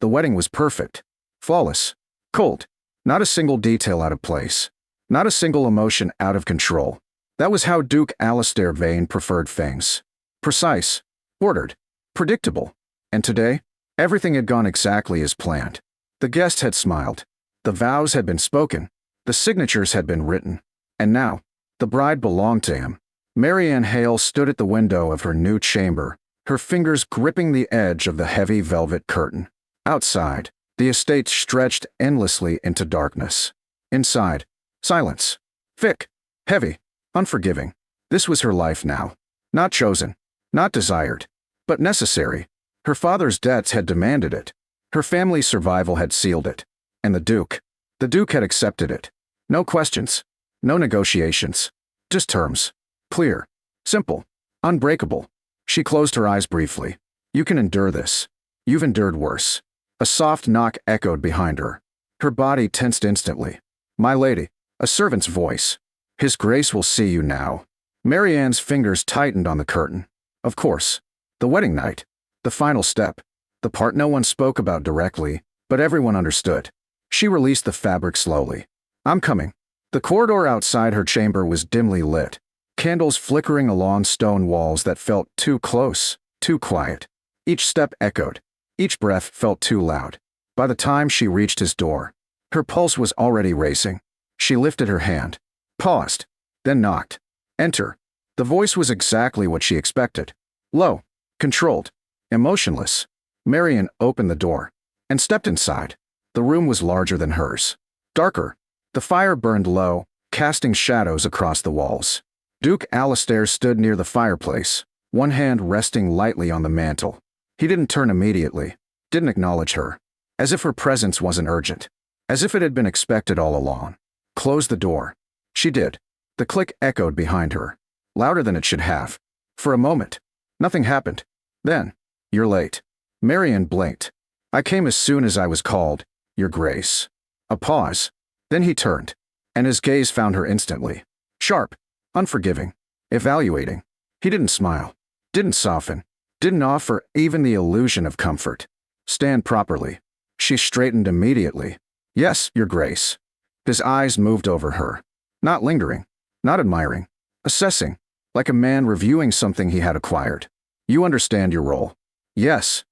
The wedding was perfect. Flawless. Cold. Not a single detail out of place. Not a single emotion out of control. That was how Duke Alistair Vane preferred things. Precise. Ordered. Predictable. And today, everything had gone exactly as planned. The guests had smiled. The vows had been spoken. The signatures had been written. And now, the bride belonged to him. Marianne Hale stood at the window of her new chamber, her fingers gripping the edge of the heavy velvet curtain. Outside, the estate stretched endlessly into darkness. Inside, silence. Thick, heavy, unforgiving. This was her life now. Not chosen, not desired, but necessary. Her father's debts had demanded it. Her family's survival had sealed it. And the Duke had accepted it. No questions. No negotiations. Just terms. Clear. Simple. Unbreakable. She closed her eyes briefly. You can endure this. You've endured worse. A soft knock echoed behind her. Her body tensed instantly. My lady. A servant's voice. His Grace will see you now. Marianne's fingers tightened on the curtain. Of course. The wedding night. The final step. The part no one spoke about directly, but everyone understood. She released the fabric slowly. I'm coming. The corridor outside her chamber was dimly lit, candles flickering along stone walls that felt too close, too quiet. Each step echoed. Each breath felt too loud. By the time she reached his door, her pulse was already racing. She lifted her hand, paused, then knocked. Enter. The voice was exactly what she expected. Low, controlled, emotionless. Marianne opened the door and stepped inside. The room was larger than hers. Darker. The fire burned low, casting shadows across the walls. Duke Alistair stood near the fireplace, one hand resting lightly on the mantel. He didn't turn immediately, didn't acknowledge her, as if her presence wasn't urgent, as if it had been expected all along. Close the door. She did. The click echoed behind her, louder than it should have. For a moment, nothing happened. Then, you're late. Marianne blinked. I came as soon as I was called, Your Grace. A pause. Then he turned, and his gaze found her instantly. Sharp, unforgiving, evaluating. He didn't smile, didn't soften, didn't offer even the illusion of comfort. Stand properly. She straightened immediately. Yes, Your Grace. His eyes moved over her. Not lingering, not admiring, assessing, like a man reviewing something he had acquired. You understand your role. Yes.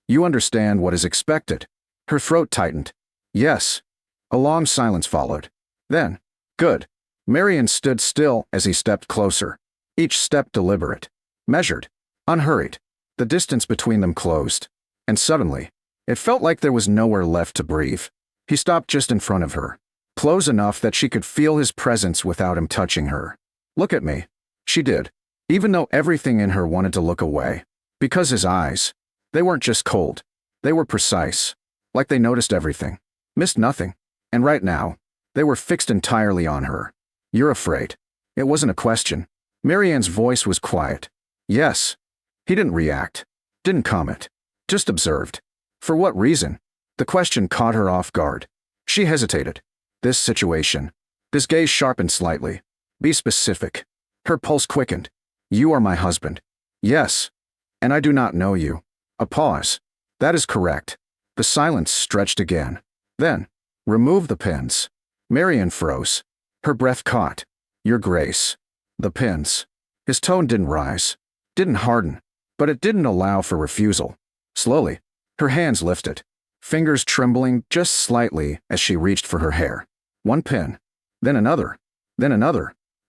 You understand what is expected. Her throat tightened. Yes. A long silence followed. Then, good. Marianne stood still as he stepped closer, each step deliberate, measured, unhurried. The distance between them closed, and suddenly, it felt like there was nowhere left to breathe. He stopped just in front of her, close enough that she could feel his presence without him touching her. Look at me. She did, even though everything in her wanted to look away. Because his eyes, they weren't just cold. They were precise, like they noticed everything, missed nothing. And right now, they were fixed entirely on her. You're afraid. It wasn't a question. Marianne's voice was quiet. Yes. He didn't react, didn't comment, just observed. For what reason? The question caught her off guard. She hesitated. This situation. His gaze sharpened slightly. Be specific. Her pulse quickened. You are my husband. Yes. And I do not know you. A pause. That is correct. The silence stretched again. Then, remove the pins. Marianne froze. Her breath caught. Your Grace. The pins. His tone didn't rise, didn't harden, but it didn't allow for refusal. Slowly, her hands lifted, fingers trembling just slightly as she reached for her hair. One pin, then another,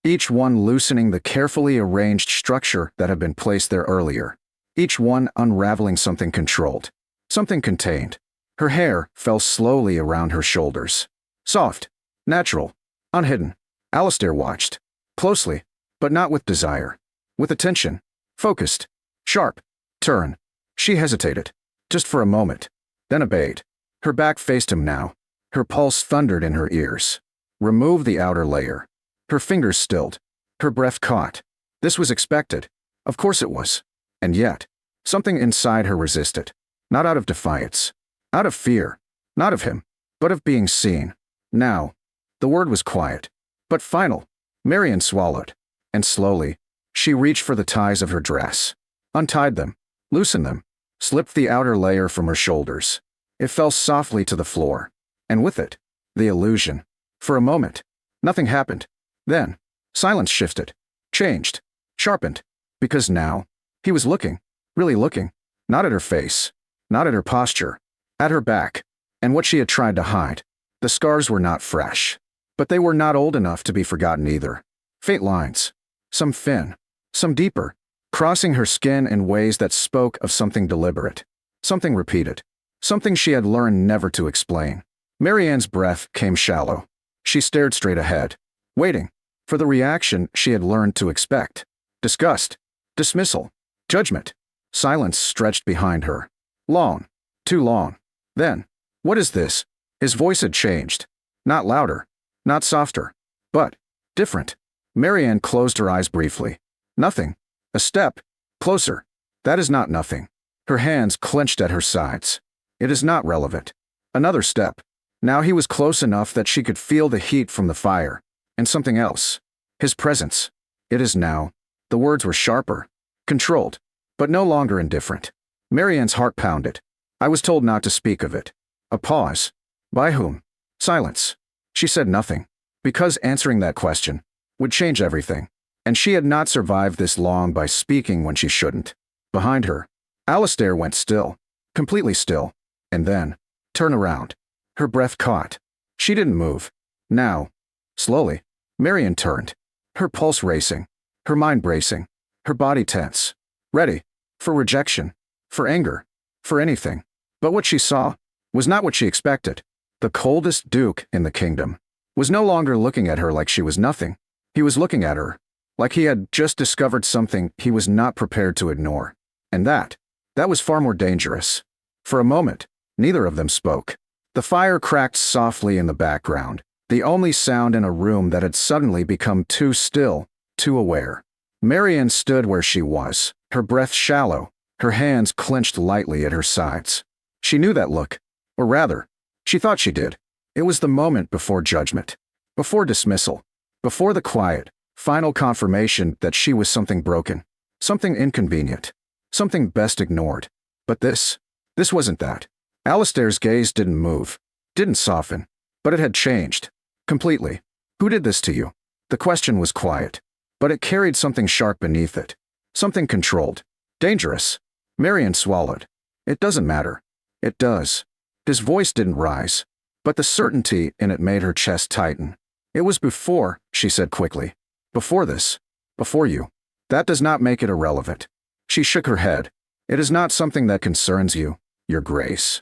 each one loosening the carefully arranged structure that had been placed there earlier, each one unraveling something controlled, something contained. Her hair fell slowly around her shoulders. Soft, natural, unhidden. Alistair watched. Closely, but not with desire. With attention. Focused. Sharp. Turn. She hesitated. Just for a moment. Then obeyed. Her back faced him now. Her pulse thundered in her ears. Remove the outer layer. Her fingers stilled. Her breath caught. This was expected. Of course it was. And yet, something inside her resisted. Not out of defiance. Out of fear. Not of him, but of being seen. Now. The word was quiet, but final. Marianne swallowed, and slowly, she reached for the ties of her dress, untied them, loosened them, slipped the outer layer from her shoulders. It fell softly to the floor. And with it, the illusion. For a moment, nothing happened. Then, silence shifted, changed, sharpened. Because now, he was looking, really looking, not at her face, not at her posture, at her back, and what she had tried to hide. The scars were not fresh, but they were not old enough to be forgotten either. Faint lines, some thin, some deeper, crossing her skin in ways that spoke of something deliberate, something repeated, something she had learned never to explain. Marianne's breath came shallow. She stared straight ahead, waiting for the reaction she had learned to expect. Disgust, dismissal, judgment. Silence stretched behind her. Long, too long. Then, what is this? His voice had changed. Not louder, not softer, but different. Marianne closed her eyes briefly. Nothing. A step. Closer. That is not nothing. Her hands clenched at her sides. It is not relevant. Another step. Now he was close enough that she could feel the heat from the fire. And something else. His presence. It is now. The words were sharper, controlled, but no longer indifferent. Marianne's heart pounded. I was told not to speak of it. A pause. By whom? Silence. She said nothing, because answering that question would change everything. And she had not survived this long by speaking when she shouldn't. Behind her, Alistair went still, completely still, and then, turn around. Her breath caught. She didn't move. Now, slowly, Marianne turned, her pulse racing, her mind bracing, her body tense, ready, for rejection, for anger, for anything. But what she saw was not what she expected. The coldest duke in the kingdom was no longer looking at her like she was nothing. He was looking at her like he had just discovered something he was not prepared to ignore. And that was far more dangerous. For a moment, neither of them spoke. The fire cracked softly in the background, the only sound in a room that had suddenly become too still, too aware. Marianne stood where she was, her breath shallow, her hands clenched lightly at her sides. She knew that look, or rather, she thought she did. It was the moment before judgment, before dismissal, before the quiet, final confirmation that she was something broken, something inconvenient, something best ignored. But this wasn't that. Alistair's gaze didn't move, didn't soften, but it had changed. Completely. Who did this to you? The question was quiet, but it carried something sharp beneath it. Something controlled. Dangerous. Marianne swallowed. It doesn't matter. It does. His voice didn't rise, but the certainty in it made her chest tighten. It was before, she said quickly. Before this. Before you. That does not make it irrelevant. She shook her head. It is not something that concerns you, Your Grace.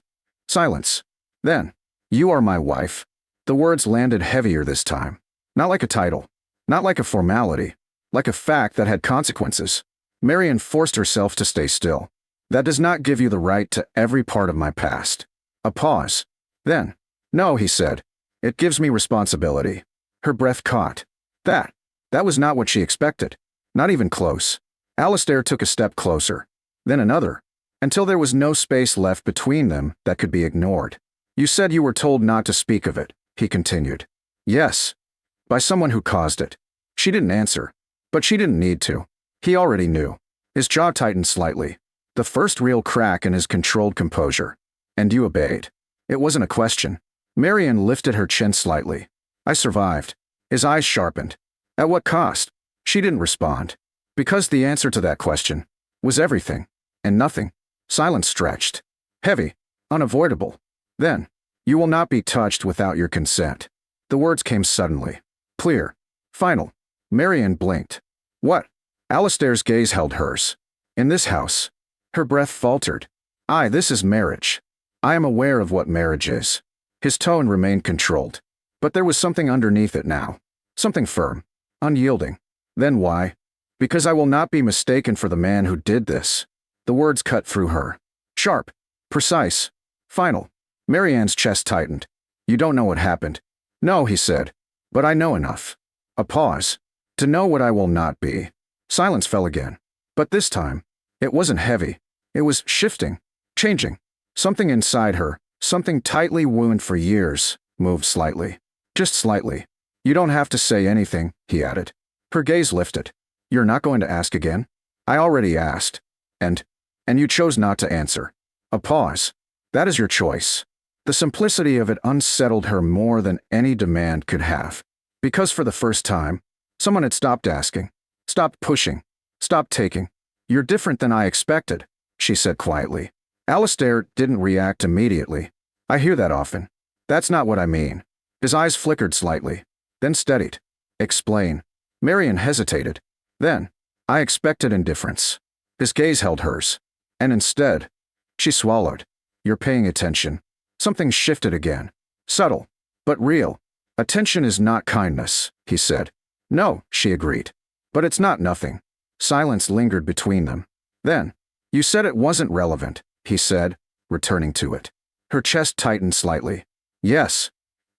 Silence. Then, you are my wife. The words landed heavier this time. Not like a title. Not like a formality. Like a fact that had consequences. Marianne forced herself to stay still. That does not give you the right to every part of my past. A pause. Then, no, he said. It gives me responsibility. Her breath caught. That was not what she expected. Not even close. Alistair took a step closer. Then another. Until there was no space left between them that could be ignored. You said you were told not to speak of it, he continued. Yes. By someone who caused it. She didn't answer. But she didn't need to. He already knew. His jaw tightened slightly. The first real crack in his controlled composure. And you obeyed. It wasn't a question. Marianne lifted her chin slightly. I survived. His eyes sharpened. At what cost? She didn't respond. Because the answer to that question was everything and nothing. Silence stretched. Heavy. Unavoidable. Then, you will not be touched without your consent. The words came suddenly. Clear. Final. Marianne blinked. What? Alistair's gaze held hers. In this house. Her breath faltered. This is marriage. I am aware of what marriage is. His tone remained controlled. But there was something underneath it now. Something firm. Unyielding. Then why? Because I will not be mistaken for the man who did this. The words cut through her. Sharp. Precise. Final. Marianne's chest tightened. You don't know what happened. No, he said. But I know enough. A pause. To know what I will not be. Silence fell again. But this time, it wasn't heavy. It was shifting. Changing. Something inside her, something tightly wounded for years, moved slightly. Just slightly. You don't have to say anything, he added. Her gaze lifted. You're not going to ask again? I already asked. And you chose not to answer. A pause. That is your choice. The simplicity of it unsettled her more than any demand could have. Because for the first time, someone had stopped asking, stopped pushing, stopped taking. "You're different than I expected," she said quietly. Alistair didn't react immediately. "I hear that often." "That's not what I mean." His eyes flickered slightly, then steadied. "Explain." Marianne hesitated. Then, "I expected indifference." His gaze held hers. "And instead," she swallowed. "You're paying attention." Something shifted again. Subtle, but real. "Attention is not kindness," he said. "No," she agreed. "But it's not nothing." Silence lingered between them. Then, "You said it wasn't relevant," he said, returning to it. Her chest tightened slightly. "Yes.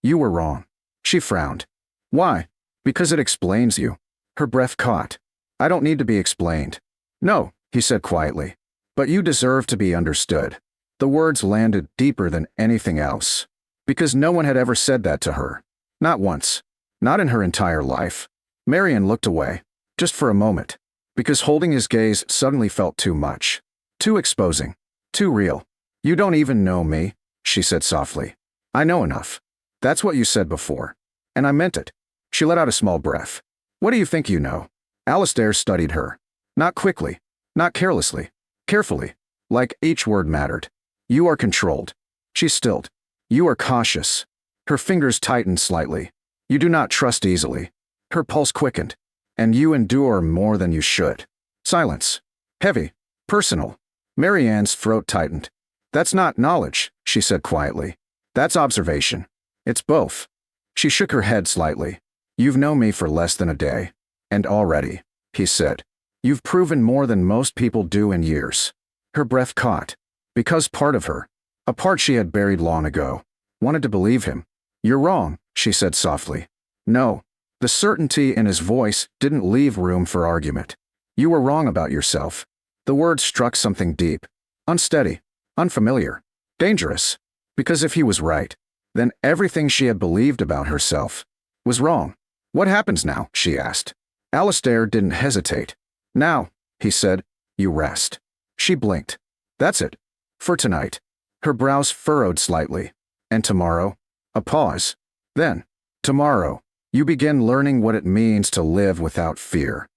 You were wrong." She frowned. "Why?" "Because it explains you." Her breath caught. "I don't need to be explained." "No," he said quietly. "But you deserve to be understood." The words landed deeper than anything else. Because no one had ever said that to her. Not once. Not in her entire life. Marianne looked away. Just for a moment. Because holding his gaze suddenly felt too much. Too exposing. Too real. "You don't even know me," she said softly. "I know enough." "That's what you said before." "And I meant it." She let out a small breath. "What do you think you know?" Alistair studied her. Not quickly. Not carelessly. Carefully. Like each word mattered. "You are controlled." She stilled. "You are cautious." Her fingers tightened slightly. "You do not trust easily." Her pulse quickened. "And you endure more than you should." Silence. Heavy. Personal. Marianne's throat tightened. "That's not knowledge," she said quietly. "That's observation. It's both." She shook her head slightly. "You've known me for less than a day. And already," he said, "you've proven more than most people do in years." Her breath caught. Because part of her, a part she had buried long ago, wanted to believe him. "You're wrong," she said softly. "No." The certainty in his voice didn't leave room for argument. "You were wrong about yourself." The word struck something deep. Unsteady. Unfamiliar. Dangerous. Because if he was right, then everything she had believed about herself was wrong. "What happens now?" she asked. Alistair didn't hesitate. "Now," he said, "you rest." She blinked. "That's it. For tonight." Her brows furrowed slightly. "And tomorrow?" A pause. Then, "Tomorrow, you begin learning what it means to live without fear."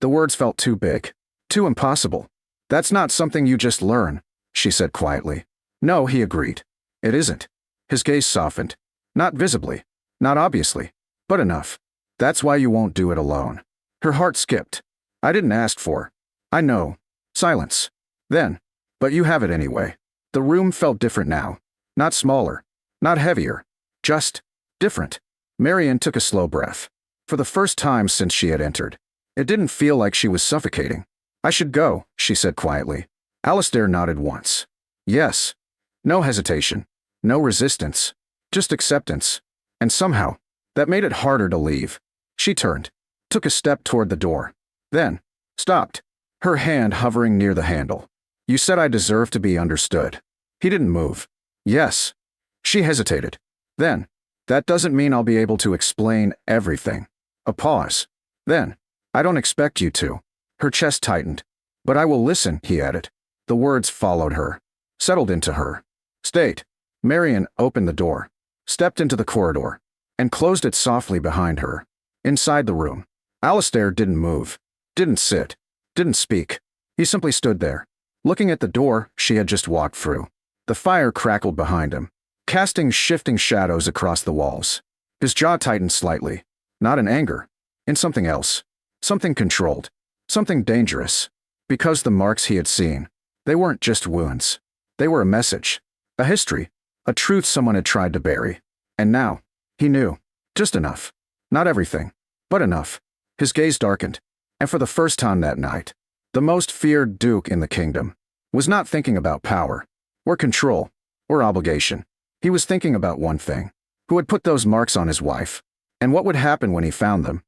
The words felt too big. Too impossible. "That's not something you just learn," she said quietly. "No," he agreed. "It isn't." His gaze softened. "Not visibly. Not obviously. But enough. That's why you won't do it alone." Her heart skipped. "I didn't ask for." "I know." Silence. Then, "But you have it anyway." The room felt different now. Not smaller. Not heavier. Just different. Marianne took a slow breath. For the first time since she had entered. It didn't feel like she was suffocating. "I should go," she said quietly. Alistair nodded once. "Yes." No hesitation. No resistance. Just acceptance. And somehow, that made it harder to leave. She turned. Took a step toward the door. Then, stopped. Her hand hovering near the handle. "You said I deserve to be understood." He didn't move. "Yes." She hesitated. Then, "That doesn't mean I'll be able to explain everything." A pause. Then, "I don't expect you to." Her chest tightened. "But I will listen," he added. The words followed her. Settled into her. Stayed. Marianne opened the door. Stepped into the corridor. And closed it softly behind her. Inside the room. Alistair didn't move. Didn't sit. Didn't speak. He simply stood there. Looking at the door she had just walked through. The fire crackled behind him, casting shifting shadows across the walls. His jaw tightened slightly, not in anger, in something else. Something controlled. Something dangerous. Because the marks he had seen, they weren't just wounds. They were a message. A history. A truth someone had tried to bury. And now, he knew. Just enough. Not everything, but enough. His gaze darkened. And for the first time that night, the most feared duke in the kingdom was not thinking about power, or control, or obligation. He was thinking about one thing. Who had put those marks on his wife? And what would happen when he found them?